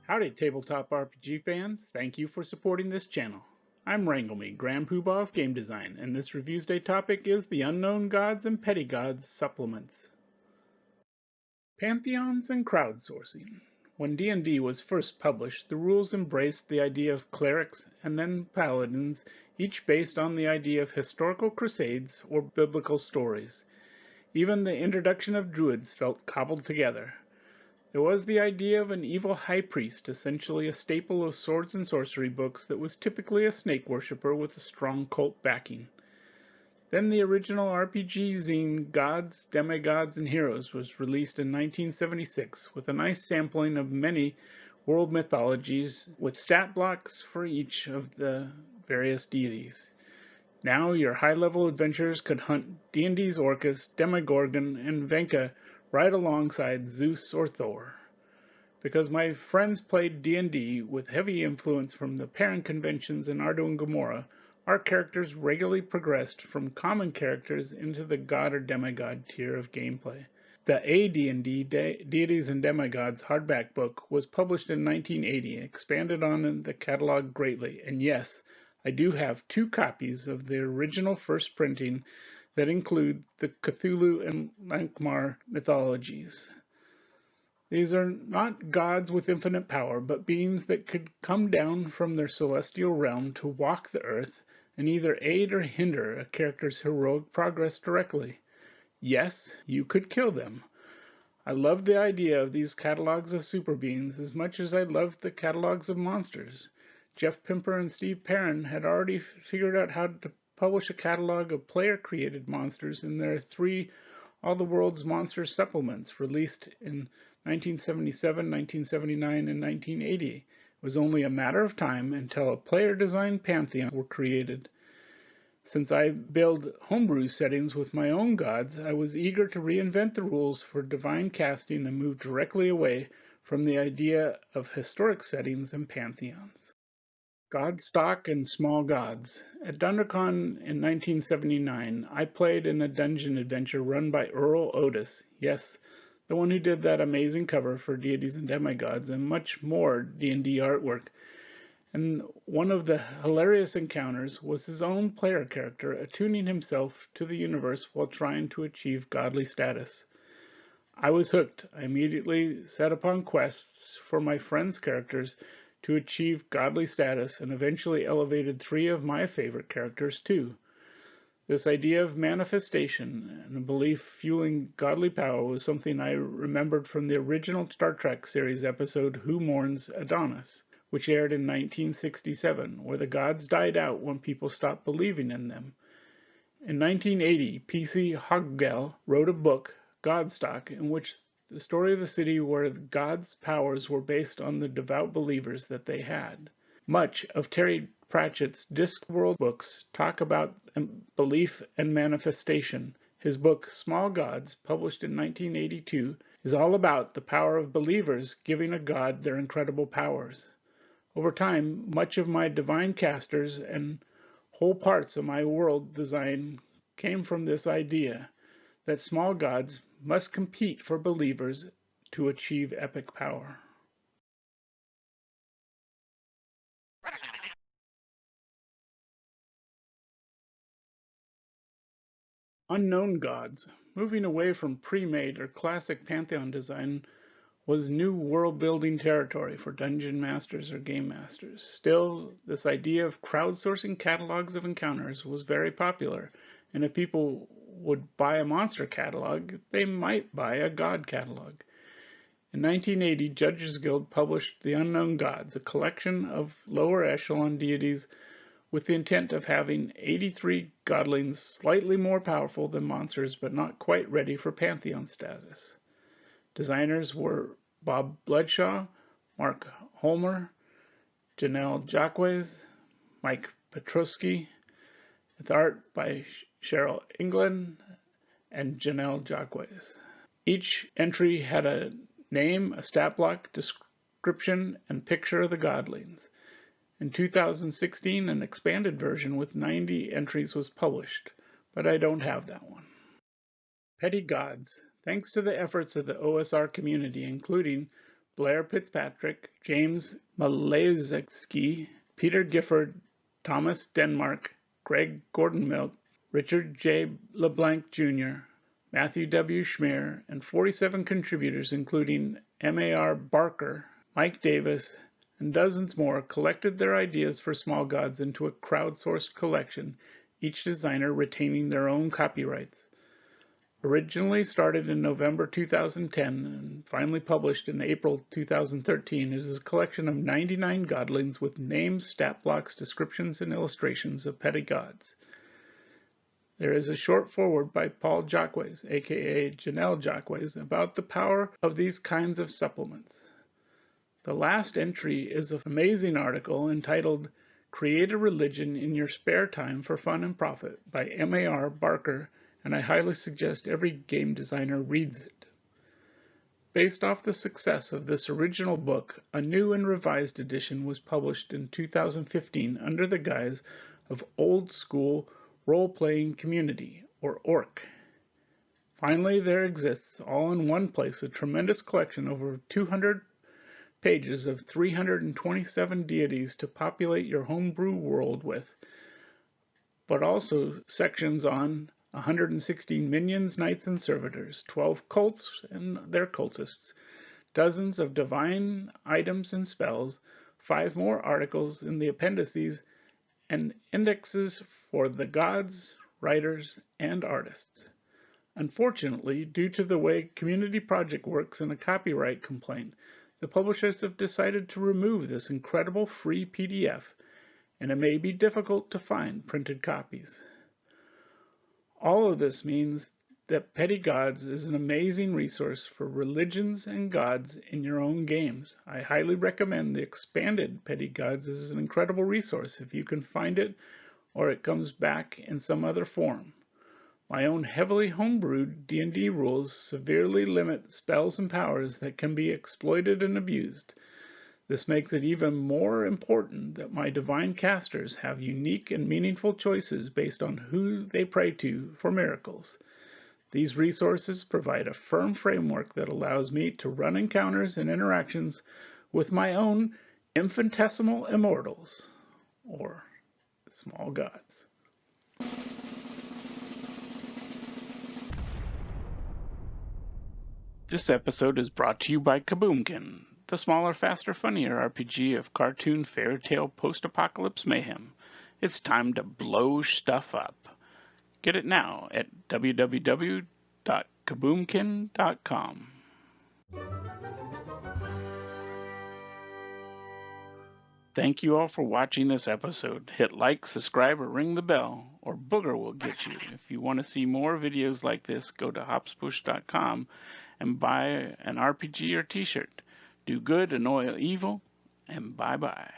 Howdy Tabletop RPG fans, thank you for supporting this channel. I'm Wrangleme, Grand Poobah of Game Design, and this Reviews Day topic is the Unknown Gods and Petty Gods supplements. Pantheons and crowdsourcing. When D&D was first published, the rules embraced the idea of clerics and then paladins, each based on the idea of historical crusades or biblical stories. Even the introduction of druids felt cobbled together. There was the idea of an evil high priest, essentially a staple of swords and sorcery books that was typically a snake worshipper with a strong cult backing. Then the original RPG zine Gods, Demigods, and Heroes was released in 1976 with a nice sampling of many world mythologies with stat blocks for each of the various deities. Now your high-level adventurers could hunt D&D's Orcus, Demogorgon, and Venka right alongside Zeus or Thor. Because my friends played D&D with heavy influence from the parent conventions in Ardu and Gomorrah, our characters regularly progressed from common characters into the god or demigod tier of gameplay. The AD&D Deities and Demigods hardback book was published in 1980 and expanded on the catalog greatly, and yes, I do have 2 copies of the original first printing that include the Cthulhu and Lankhmar mythologies. These are not gods with infinite power, but beings that could come down from their celestial realm to walk the earth and either aid or hinder a character's heroic progress directly. Yes, you could kill them. I loved the idea of these catalogs of super beings as much as I loved the catalogs of monsters. Jeff Pimper and Steve Perrin had already figured out how to publish a catalog of player-created monsters in their 3 All the World's Monsters supplements released in 1977, 1979, and 1980. It was only a matter of time until a player-designed pantheon were created. Since I build homebrew settings with my own gods, I was eager to reinvent the rules for divine casting and move directly away from the idea of historic settings and pantheons. Godstock and Small Gods. At DunderCon in 1979, I played in a dungeon adventure run by Earl Otis. Yes, the one who did that amazing cover for Deities and Demigods and much more D&D artwork. And one of the hilarious encounters was his own player character attuning himself to the universe while trying to achieve godly status. I was hooked. I immediately set upon quests for my friends' characters to achieve godly status and eventually elevated 3 of my favorite characters too. This idea of manifestation and a belief fueling godly power was something I remembered from the original Star Trek series episode Who Mourns Adonis, which aired in 1967, where the gods died out when people stopped believing in them. In 1980, P.C. Hoggle wrote a book, Godstock, in which the story of the city where God's powers were based on the devout believers that they had. Much of Terry Pratchett's Discworld books talk about belief and manifestation. His book, Small Gods, published in 1982, is all about the power of believers giving a god their incredible powers. Over time, much of my divine casters and whole parts of my world design came from this idea that small gods must compete for believers to achieve epic power. Unknown gods. Moving away from pre-made or classic pantheon design was new world-building territory for dungeon masters or game masters. Still, this idea of crowdsourcing catalogs of encounters was very popular, and if people would buy a monster catalog, they might buy a god catalog. In 1980, Judges Guild published The Unknown Gods, a collection of lower echelon deities with the intent of having 83 godlings slightly more powerful than monsters but not quite ready for pantheon status. Designers were Bob Bloodshaw, Mark Holmer, Janelle Jacques, Mike Petrosky, with art by Cheryl England and Janelle Jacques. Each entry had a name, a stat block, description, and picture of the godlings. In 2016, an expanded version with 90 entries was published, but I don't have that one. Petty Gods. Thanks to the efforts of the OSR community, including Blair Fitzpatrick, James Malezewski, Peter Gifford, Thomas Denmark, Greg Gordon-Milk, Richard J. LeBlanc Jr., Matthew W. Schmier, and 47 contributors including M.A.R. Barker, Mike Davis, and dozens more collected their ideas for Small Gods into a crowdsourced collection, each designer retaining their own copyrights. Originally started in November 2010 and finally published in April 2013, it is a collection of 99 godlings with names, stat blocks, descriptions, and illustrations of petty gods. There is a short foreword by Paul Jacques, aka Janelle Jacques, about the power of these kinds of supplements. The last entry is an amazing article entitled Create a Religion in Your Spare Time for Fun and Profit by M.A.R. Barker, and I highly suggest every game designer reads it. Based off the success of this original book, a new and revised edition was published in 2015 under the guise of Old School Role-Playing Community, or ORC. Finally, there exists, all in one place, a tremendous collection over 200 pages of 327 deities to populate your homebrew world with, but also sections on 116 minions, knights, and servitors, 12 cults and their cultists, dozens of divine items and spells, 5 more articles in the appendices, and indexes for the gods, writers, and artists. Unfortunately, due to the way Community Project works and a copyright complaint, the publishers have decided to remove this incredible free PDF, and it may be difficult to find printed copies. All of this means that Petty Gods is an amazing resource for religions and gods in your own games. I highly recommend the expanded Petty Gods as an incredible resource if you can find it or it comes back in some other form. My own heavily homebrewed D&D rules severely limit spells and powers that can be exploited and abused. This makes it even more important that my divine casters have unique and meaningful choices based on who they pray to for miracles. These resources provide a firm framework that allows me to run encounters and interactions with my own infinitesimal immortals, or small gods. This episode is brought to you by Kaboomkin, the smaller, faster, funnier RPG of cartoon, fairy tale, post-apocalypse mayhem. It's time to blow stuff up. Get it now at www.kaboomkin.com. Thank you all for watching this episode. Hit like, subscribe, or ring the bell, or Booger will get you. If you want to see more videos like this, go to hopspush.com and buy an RPG or t-shirt. Do good, annoy evil, and bye-bye.